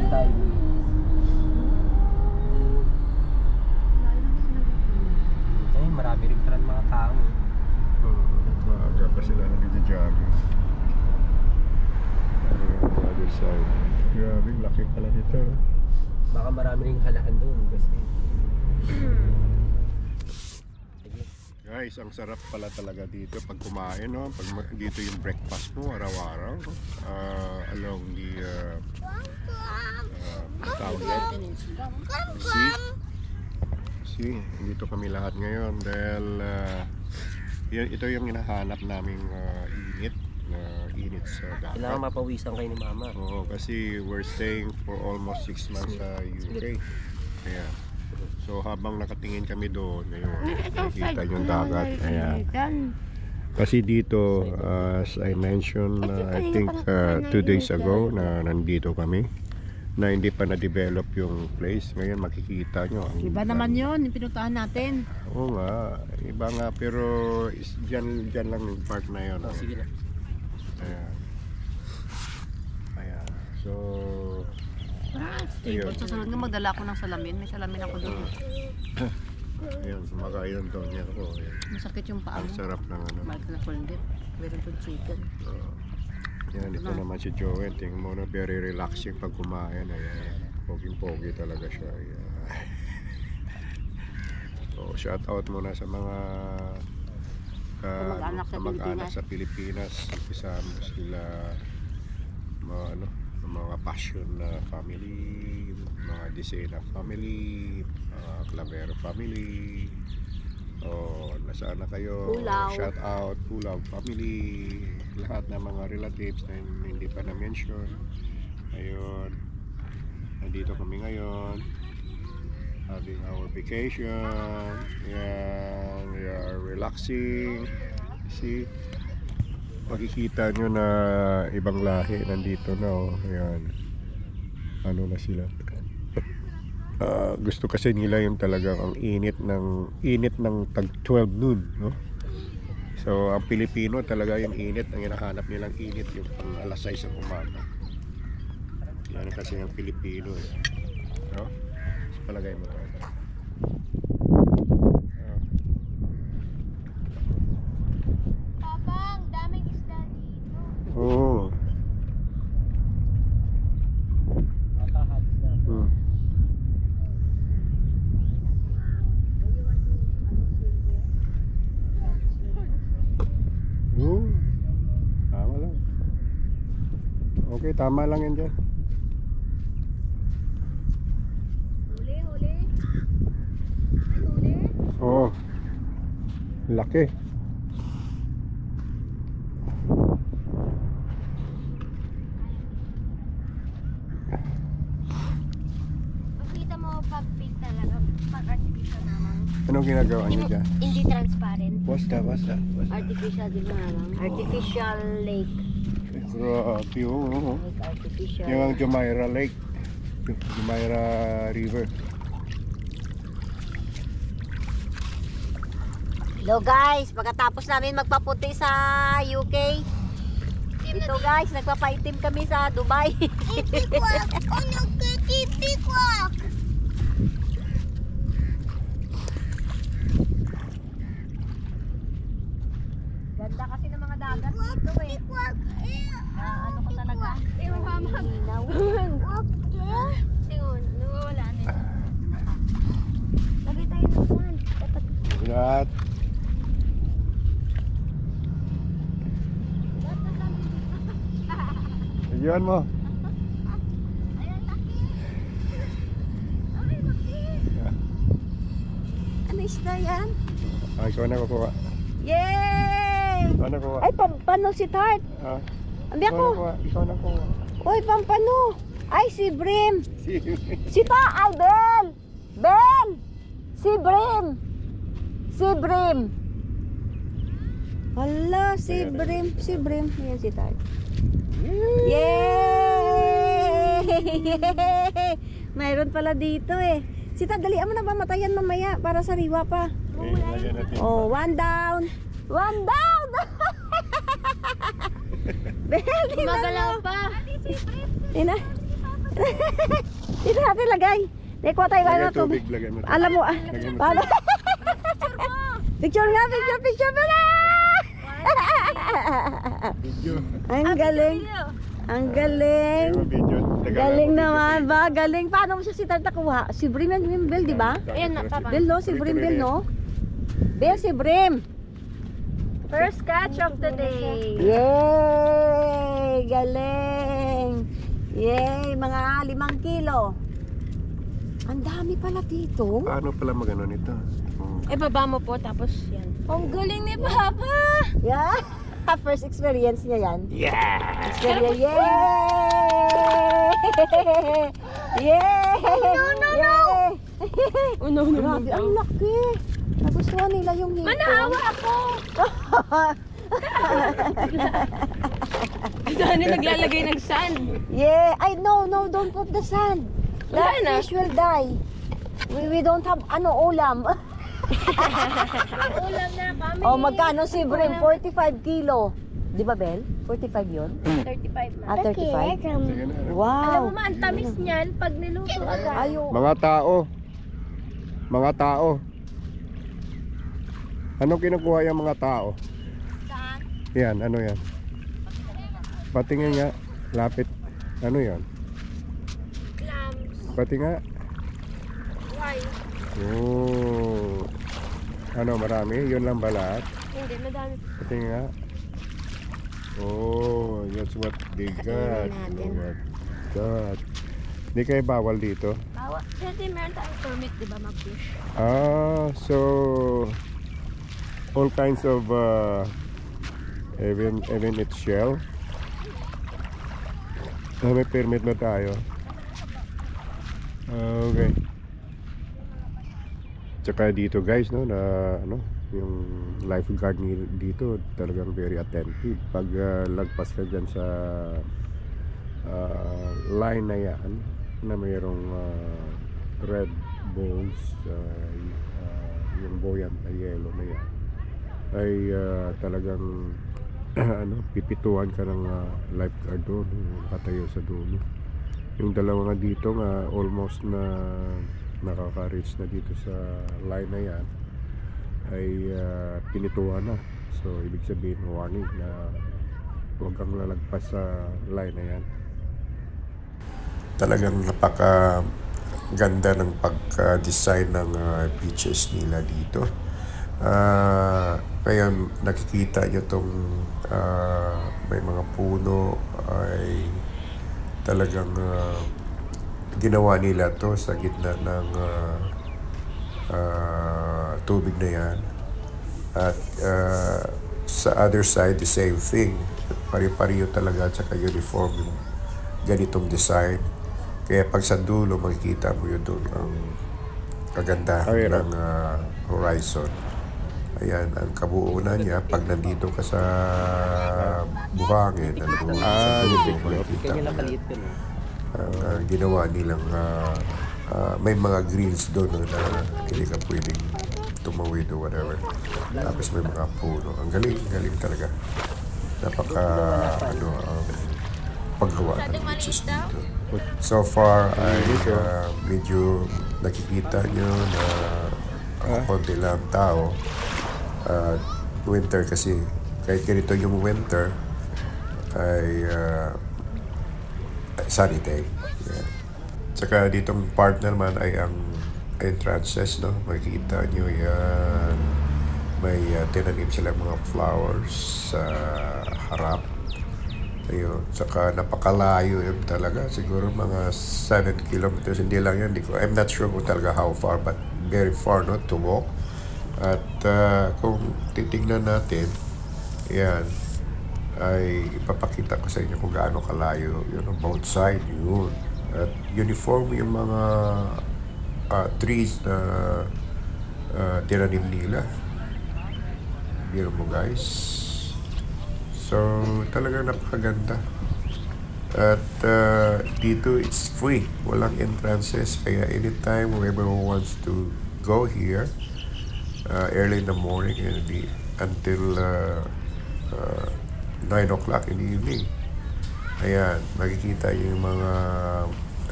diving. Ay, marami rin pala mga tao. Maaga pa sila nag-jogging. On the other side. Grabe, laki pala dito. Baka marami rin halahan doon kasi. Guys, ang sarap pala talaga dito pag kumain, no? Pag dito yung breakfast mo araw-araw, no? Along the tawag yan? See, dito kami lahat ngayon dahil ito yung hinahanap naming init sa dagat. Kailangan mapawisan kayo ni Mama. Oo, kasi we're staying for almost 6 months sa UK. Kaya, so habang nakatingin kami doon, ngayon, nakikita yung dagat. Ayan. Kasi dito, as I mentioned, I think 2 days ago na nandito kami, na hindi pa na-develop yung place. Ngayon makikita nyo. Iba naman yun, yung pinuntahan natin. Oo nga, iba nga, pero dyan lang yung part na yun. Oh, sige na. Ayan. Ayan. So, Stable. Sa sunod nga magdala ako ng salamin. May salamin ako doon. ayun, kumakain doon yan ako. Ayan. Masakit yung paa Ang mo. sarap ng ano. Mahal ka na corned beef. Meron doon chicken. Yan, ito naman si Joen. Tingnan mo na, very relaxing pag kumain. Ayan. Poging-pogi talaga siya. Ayan. So, shout out muna sa mga Kamag-anak sa Pilipinas. Isama sila mga passion na family, mga Desena family, mga Clavero family. Nasaan na kayo? Pulaw. Shout out Pulaw family, lahat ng mga relatives na hindi pa na-mention. Ayun, nandito kami ngayon having our vacation. Yan, we are relaxing. See, makikita nyo na ibang lahi nandito na. Ayan, ano na sila. Gusto kasi nila yung talagang ang init ng tag 12 noon, no? So ang Pilipino talaga yung init, ang hinahanap nilang init yung pang alas 6 ng umaga. Yan kasi ang Pilipino, no? So, palagay mo to. Papa, ang daming isda dito. Oo. Nakakahalis na. Tama lang. Okay, tama lang yan dyan. Huli. Ay, huli? Oo. Laki. Makita mo pag-pig talaga. Pag-artificial naman. Anong ginagawa niyo dyan? Hindi transparent. What's that? Artificial din naman. Artificial lake. Grabe, oo. Lake artificial. Yung ang Jumeirah Lake. Jumeirah River. Hello guys, pagkatapos namin magpaputi sa UK. Ito guys, nagpapaitim kami sa Dubai. Tipikwak! Ano ka tipikwak? Ganda kasi ng mga dagat dito eh. Tipikwak! Ano ko talaga? Linaw. Tipikwak! Tingnan, nawawala na yun. Lagay tayo ng sand. Dapat Lahat. Ayun mo. ayan, laki! Ay, laki! Ano isda yan? Ikaw na kukuha. Yay! Ikaw na kukuha. Ay, pampano si Tart. Ambi Ikaw na ako. kuha. Ikaw na kuha. Uy, pampano. Ay, si Brim. Si Ta, ay, Bel. Bel. Si Brim. Si Brim. Hala, si Brim. Si Brim. Yan si Tart. Yay! Mayroon pala dito eh. Si Tart, dalian mo na mamatayan mamaya para sa riwa pa. Oh, one down. One down. Bel, Magalaw pa! Ina. Dito natin lagay. Kuha tayo Lagyan ng tubig. tubig, lagyan mo. Alam mo, Lagyan mo paano? Picture nga, picture mo na! Video. Ang galing. Ang galing. Lagyan mo video. Lagyan Galing mo video naman sa ba? Galing. Paano mo siya si Tata kuha? Si Brim and Bell, di ba? Ayan na, tama. Bell, no? Si Brim, Bell, no? Bell, si Brim. First catch of the day. Yay! Galing! Yay! Mga 5 kilo. Ang dami pala dito. Paano pala magano nito? Eh, baba mo po, tapos yan. Ang galing ni Papa! Yeah! First experience niya yan. Yeah! Experience. Yay! Yay! No! Oh, no, Grabe, ang laki. Nagustuhan nila yung hipon. Manahawa ako! Saan naglalagay ng sand? Yeah! Ay, no, don't put the sand. The Wala na. fish will die. We don't have, ulam. Ulam na kami. Oh, magkano si Brim? 45 kilo. Di ba, Bel? 45 yun? 35 na. 35? Sige na. Alam mo Wow! ma, ang tamis niyan pag niluto agad. Ayo. Mga tao. Mga tao. Anong kinukuha yung mga tao? Saan? Yan, ano yan? Patingin nga. Lapit. Ano yan? Clams. Pati nga. Why? Oh. Ano, marami? Yun lang ba lahat? Hindi, madami. Pati nga. Oh, that's what they got. natin. What got. Hindi kayo bawal dito? Bawa. Kasi meron tayong permit, di ba, mag-fish? So all kinds of even its shell. May permit na tayo. Okay. Tsaka dito guys, no, na ano, yung lifeguard dito talagang very attentive. Pag lagpas ka dyan sa line na yan na mayroong red balls, yung buoyant na yellow na yan, ay talagang ano, pipituan ka ng lifeguard doon, nakatayo sa dulo. Yung dalawa nga dito nga almost na nakaka-reach na dito sa line na yan ay pinituan na. So ibig sabihin warning na huwag kang lalagpas sa line na yan. Talagang napaka ganda ng pagka-design ng beaches nila dito. Kaya nakikita nyo itong may mga puno ay talagang ginawa nila to sa gitna ng tubig na yan. At sa other side, the same thing. Pari-pariyo talaga at saka uniform yung ganitong design. Kaya pag sa dulo, makikita mo yun doon ang kagandahan ng horizon. Ayan, ang kabuuan niya, pag nandito ka sa buhangin, nandun sa dulo, makikita Kanya lang mo yan. kaliit yun. Ang ginawa nilang may mga greens doon na hindi ka pwedeng tumawid o whatever. Tapos may mga puno. Ang galing talaga. Napaka paggawa ng beaches dito. So far ay medyo nakikita nyo na konti lang tao. Winter kasi, kahit ganito yung winter ay sunny day. Yeah. Tsaka ditong part naman ay ang entrances, no? Makikita nyo yan. May tinanim silang mga flowers sa harap. Ayun. Tsaka napakalayo yun talaga. Siguro mga 7 kilometers. Hindi lang yan. I'm not sure kung talaga how far, but very far, no? To walk. At kung titignan natin, yan, ay ipapakita ko sa inyo kung gaano kalayo yun on both side yun. At uniform yung mga trees na tinanim nila. Biro mo guys. So talagang napakaganda. At dito it's free, walang entrances, kaya anytime whoever wants to go here early in the morning and until 9 o'clock in the evening. Ayan, makikita yung mga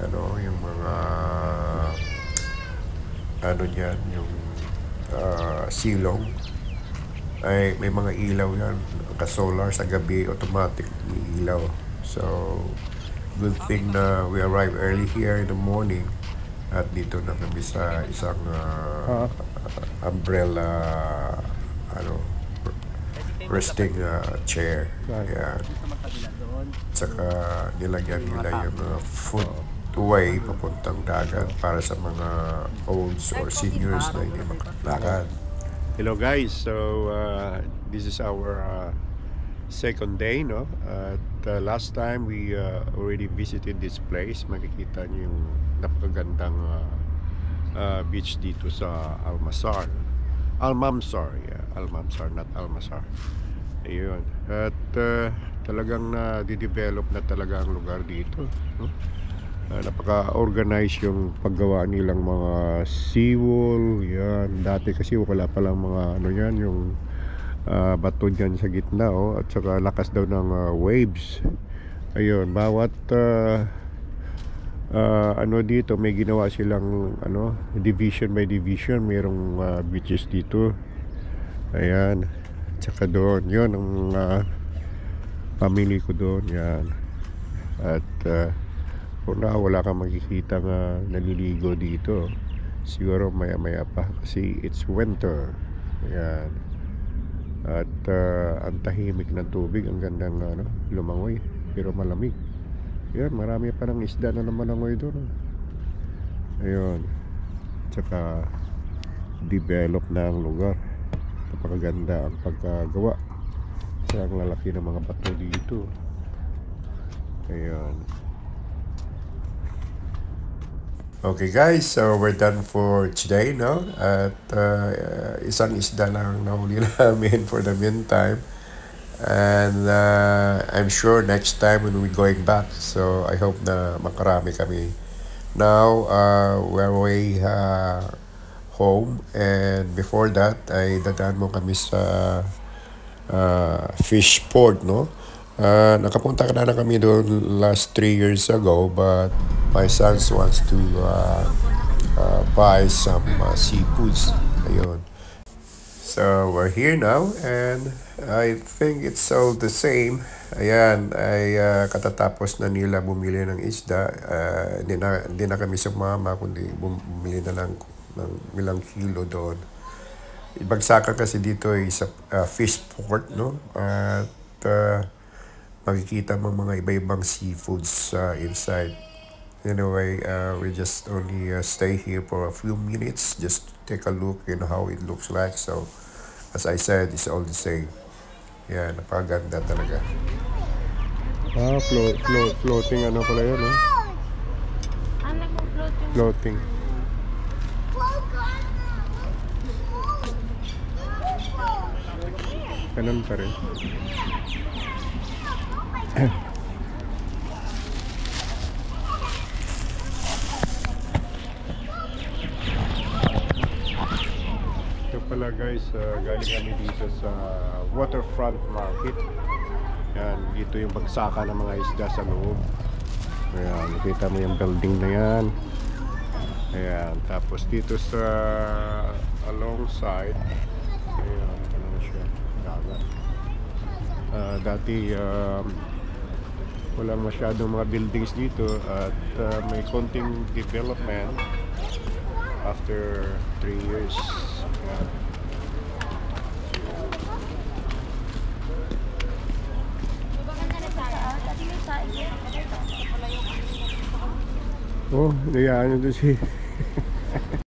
yung mga ano diyan, yung silong ay may mga ilaw yan, ka-solar sa gabi, automatic may ilaw. So good thing na we arrive early here in the morning at dito na kami sa isang umbrella resting chair. Ayan. Tsaka nilagyan nila yung footway papuntang dagat para sa mga olds or seniors na hindi makalakad. Hello guys, so this is our second day, no? At last time we already visited this place. Makikita niyo yung napakagandang beach dito sa Almanzar. Almanzar, yeah. Almanzar, not Almanzar. Ayun. At talagang na-develop na talaga ang lugar dito, no? Napaka-organize yung paggawa nilang mga seawall. Yan. Dati kasi wala palang mga ano yan, yung bato dyan sa gitna, oh. At saka lakas daw ng waves. Ayun. Bawat ano dito, may ginawa silang division by division. Mayroong beaches dito. Ayan. At saka doon. Yun ang pamili ko doon. Yan. At kung wala kang makikita nga naliligo dito, siguro maya maya pa kasi it's winter. Ayan. At ang tahimik ng tubig, ang gandang lumangoy, pero malamig. Ayan, marami pa ng isda na naman nangoy doon. Ayun. Tsaka develop na ang lugar. Napakaganda ang pagkagawa. Tsaka ang lalaki ng mga bato dito. Ayan. Okay guys, so we're done for today, no? At isang isda lang nahuli namin for the meantime. And I'm sure next time when we're going back, so I hope na makarami kami. Now, we're way home, and before that, ay dadaan mo kami sa fish port, no? Nakapunta na kami doon last 3 years ago, but my son wants to buy some seafoods. Ayun. So we're here now, and I think it's all the same. Ayan, ay katatapos na nila bumili ng isda. Hindi na kami sumama, kundi bumili na lang ng ilang kilo doon. Ibagsakan kasi dito ay sa fish port, no? At makikita mo mga iba-ibang seafoods inside. Anyway, we just only stay here for a few minutes just to take a look in how it looks like. So, as I said, it's all the same. Yeah, napaganda talaga. Floating ano pala yun, no? Ano nag-float yung... Floating. Ganun pa rin. Ito pala guys, galing kami dito sa waterfront market. Yan, dito yung pagsaka ng mga isda sa loob. Ayan, nakita mo yung building na yan. Ayan, tapos dito sa alongside, ayan, ano na siya, dagat. Dati walang masyadong mga buildings dito at may konting development after 3 years. Ayan. Oh, nayaan nyo doon si